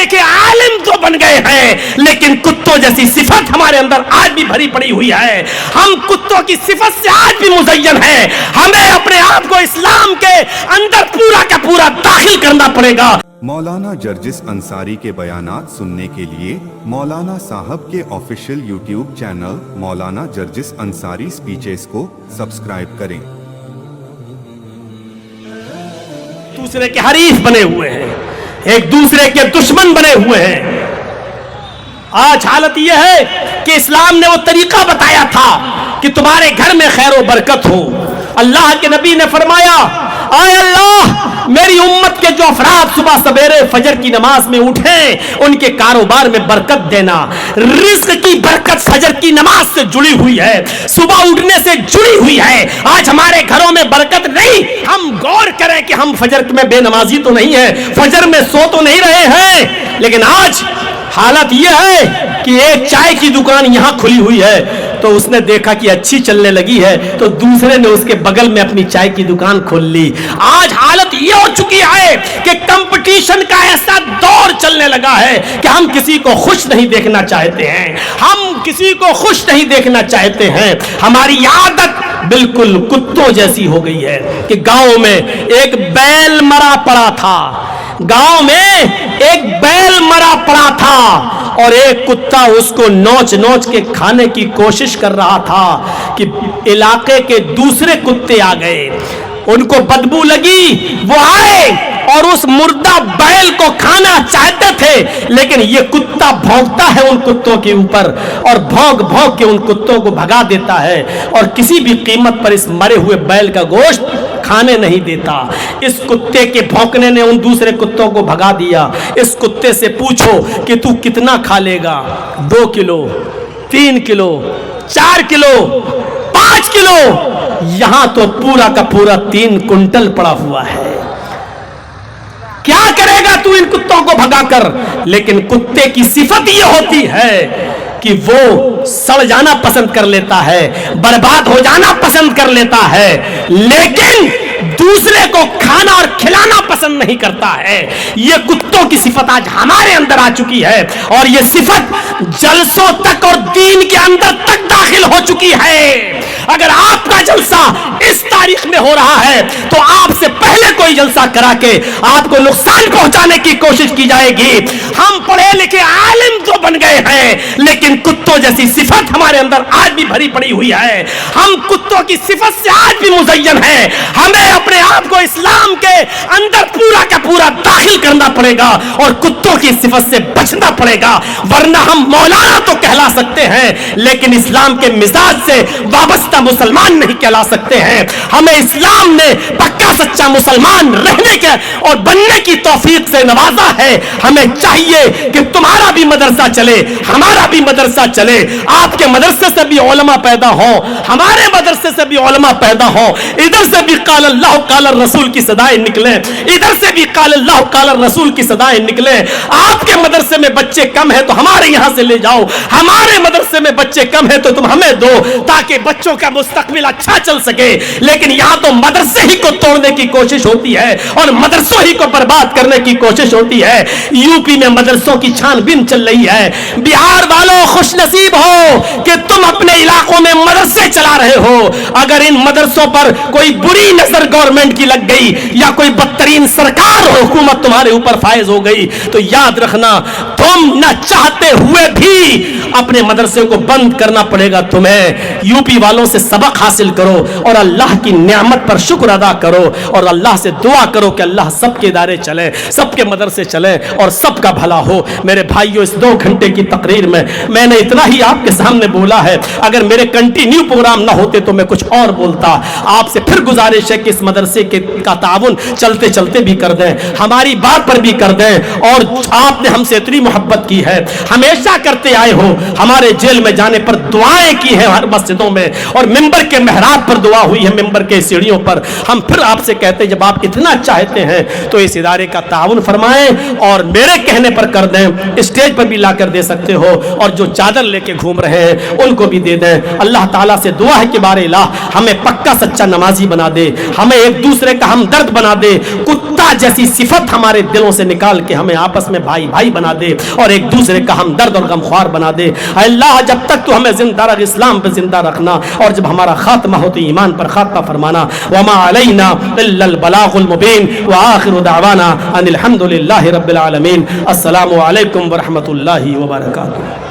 लिखे आलिम तो बन गए हैं, लेकिन कुत्तों जैसी सिफत हमारे अंदर आज भी भरी पड़ी हुई है। हम कुत्तों की सिफत से आज भी मुज़य्यन हैं। हमें अपने आप को इस्लाम के अंदर पूरा का पूरा दाखिल करना पड़ेगा। मौलाना जर्जिस अंसारी के बयानात सुनने के लिए मौलाना साहब के ऑफिशियल यूट्यूब चैनल मौलाना जर्जिस अंसारी स्पीचेस को सब्सक्राइब करें। दूसरे के हरीफ बने हुए हैं, एक दूसरे के दुश्मन बने हुए हैं। आज हालत यह है कि इस्लाम ने वो तरीका बताया था कि तुम्हारे घर में खैर व बरकत हो। अल्लाह के नबी ने फरमाया, आए अल्लाह मेरी उम्मत के जो अफराद सुबह सवेरे फजर की नमाज में उठे उनके कारोबार में बरकत देना। रिस्क की बरकत फजर की नमाज से जुड़ी हुई है, सुबह उठने से जुड़ी हुई है। आज हमारे घरों में बरकत नहीं। हम गौर करें कि हम फजर में बेनमाजी तो नहीं है, फजर में सो तो नहीं रहे हैं, लेकिन आज हालत यह है कि एक चाय की दुकान यहां खुली हुई है तो उसने देखा कि अच्छी चलने लगी है तो दूसरे ने उसके बगल में अपनी चाय की दुकान खोल ली। आज हालत यह हो चुकी है कि कंपटीशन का ऐसा दौर चलने लगा है कि हम किसी को खुश नहीं देखना चाहते हैं, हम किसी को खुश नहीं देखना चाहते हैं। हमारी आदत बिल्कुल कुत्तों जैसी हो गई है कि गांव में एक बैल मरा पड़ा था, गांव में एक बैल मरा पड़ा था और एक कुत्ता उसको नोच नोच के खाने की कोशिश कर रहा था कि इलाके के दूसरे कुत्ते आ गए, उनको बदबू लगी, वो आए और उस मुर्दा बैल को खाना चाहते थे, लेकिन ये कुत्ता भौंकता है उन कुत्तों के ऊपर और भौंक भौंक के उन कुत्तों को भगा देता है और किसी भी कीमत पर इस मरे हुए बैल का गोश्त खाने नहीं देता। इस कुत्ते के भौंकने ने उन दूसरे कुत्तों को भगा दिया। इस कुत्ते से पूछो कि तू कितना खा लेगा, 2 किलो, 3 किलो, 4 किलो, 5 किलो, यहां तो पूरा का पूरा 3 कुंटल पड़ा हुआ है। क्या करेगा तू इन कुत्तों को भगाकर? लेकिन कुत्ते की सिफत ये होती है कि वो सड़ जाना पसंद कर लेता है, बर्बाद हो जाना पसंद कर लेता है, लेकिन दूसरे को खाना और खिलाना पसंद नहीं करता है। ये कुत्तों की सिफत आज हमारे अंदर आ चुकी है और ये सिफत जलसों तक और दीन के अंदर तक दाखिल हो चुकी है। अगर आपका जलसा इस तारीख में हो रहा है तो आपसे पहले कोई जलसा करा के आपको नुकसान पहुंचाने की कोशिश की जाएगी। हम पढ़े लिखे आलिम तो बन गए हैं, लेकिन कुत्तों जैसी सिफत हमारे अंदर आज भी भरी पड़ी हुई है। हम कुत्तों की सिफत से आज भी मुज़य्यन हैं। हमें अपने आप को इस्लाम के अंदर पूरा का पूरा दाखिल करना पड़ेगा और कुत्तों की सिफत से बचना पड़ेगा, वरना हम मौलाना तो कहला सकते हैं लेकिन इस्लाम के मिजाज से वाबस्ता मुसलमान नहीं कहला सकते हैं। हमें इस्लाम ने पक्का सच्चा मुसलमान रहने के और बनने की तौफीक से नवाजा है। हमें चाहिए कि तुम्हारा भी मदरसा चले, हमारा भी मदरसा चले, आपके मदरसे से भी उलमा पैदा हो, हमारे मदरसे से भी उलमा पैदा हो, इधर से भी काल अल्लाह काल रसूल की सदाएं निकले, इधर से भी काल अल्लाह काल रसूल की सदाएं निकले। आपके मदरसे में बच्चे कम है तो हमारे यहां से ले जाओ, हमारे मदरसे में बच्चे कम है तो तुम हमें दो, ताकि बच्चों का मुस्तकबिल अच्छा चल सके। लेकिन यहां तो मदरसे ही को तोड़ने की कोशिश होती है और मदरसों ही को बर्बाद करने की कोशिश होती है। यूपी में मदरसों की छानबीन चल रही है। बिहार वालों खुश नसीब हो कि तुम अपने इलाकों में मदरसे चला रहे हो। अगर इन मदरसों पर कोई बुरी नजर गवर्नमेंट की लग गई या कोई बदतरीन सरकार और हुकूमत तुम्हारे ऊपर फायज हो गई तो याद रखना तुम न चाहते हुए भी अपने मदरसे को बंद करना पड़ेगा तुम्हें। यूपी वालों से सबक हासिल करो और अल्लाह की नियामत पर शुक्र अदा करो और अल्लाह से दुआ करो कि अल्लाह सबके इदारे चले, सबके मदरसे चले और सबका भला हो। मेरे भाइयों, इस 2 घंटे की तकरीर में मैंने इतना ही आपके सामने बोला है। अगर मेरे कंटिन्यू प्रोग्राम ना होते तो मैं कुछ और बोलता। आपसे फिर गुजारिश है कि इस मदरसे का ताउन चलते चलते भी कर दें, हमारी बात पर भी कर दें। और आपने हमसे इतनी मोहब्बत की है, हमेशा करते आए हो, हमारे जेल में जाने पर दुआएं की हैं हर मस्जिदों में और اور ممبر کے محراب پر دعا ہوئی ہے, ممبر کے سیڑھیوں پر. ہم پھر آپ سے کہتے ہیں جب آپ اتنا چاہتے ہیں تو اس ادارے کا تعاون فرمائیں اور میرے کہنے پر کر دیں. اسٹیج پر بھی لا کر دے سکتے ہو, اور جو چادر لے کے گھوم رہے ہیں ان کو بھی دے دیں. اللہ تعالیٰ سے دعا ہے کہ بار الہ ہمیں پکا سچا نمازی بنا دے, ہمیں ایک دوسرے کا ہمدرد بنا دے, کتا جیسی صفت ہمارے دلوں سے نکال کے ہمیں آپس میں بھائی بھائی بنا دے اور ایک دوسرے کا ہمدرد اور غمخوار بنا دے. اے اللہ جب تک تو ہمیں زندہ رکھ, اسلام پہ زندہ رکھنا, اور جب ہمارا خاتمہ ہو تو ایمان پر خاتمہ فرمانا. وما علینا الا البلاغ المبین وآخر دعوانا ان الحمد للہ رب العالمین. السلام علیکم ورحمۃ اللہ وبرکاتہ.